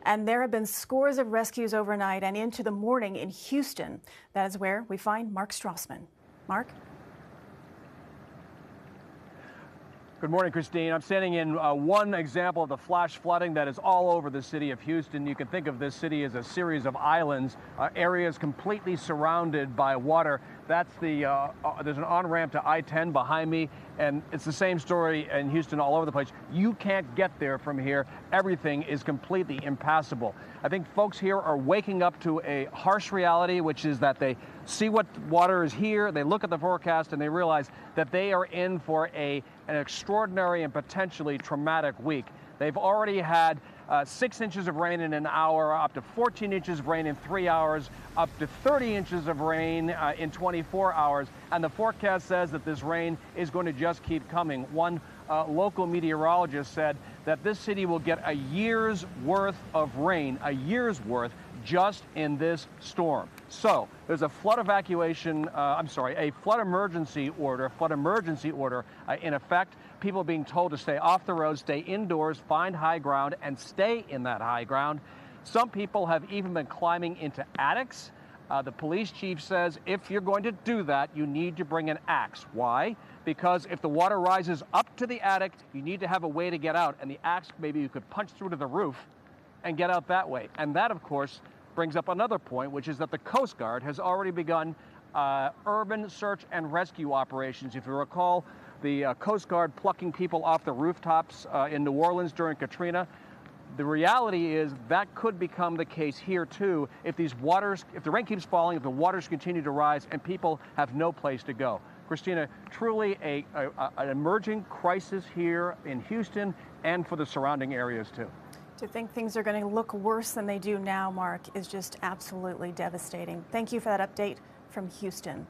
And there have been scores of rescues overnight and into the morning in Houston. That is where we find Mark Strassman. Mark? Good morning, Christine. I'm standing in one example of the flash flooding that is all over the city of Houston. You can think of this city as a series of islands, areas completely surrounded by water. That's there's an on-ramp to I-10 behind me, and it's the same story in Houston all over the place. You can't get there from here. Everything is completely impassable. I think folks here are waking up to a harsh reality, which is that they see what water is here, they look at the forecast, and they realize that they are in for an extraordinary and potentially traumatic week. They've already had 6 inches of rain in an hour, up to 14 inches of rain in 3 hours, up to 30 inches of rain in 24 hours. And the forecast says that this rain is going to just keep coming. One local meteorologist said that this city will get a year's worth of rain, a year's worth, just in this storm. So there's a flood evacuation, a flood emergency order in effect. People being told to stay off the road, stay indoors, find high ground, and stay in that high ground. Some people have even been climbing into attics. The police chief says if you're going to do that, you need to bring an axe. Why? Because if the water rises up to the attic, you need to have a way to get out. And the axe, maybe you could punch through to the roof and get out that way. And that, of course, brings up another point, which is that the Coast Guard has already begun urban search and rescue operations. If you recall, the Coast Guard plucking people off the rooftops in New Orleans during Katrina. The reality is that could become the case here too if the rain keeps falling, if the waters continue to rise and people have no place to go. Christina, truly an emerging crisis here in Houston and for the surrounding areas too. To think things are going to look worse than they do now, Mark, is just absolutely devastating. Thank you for that update from Houston.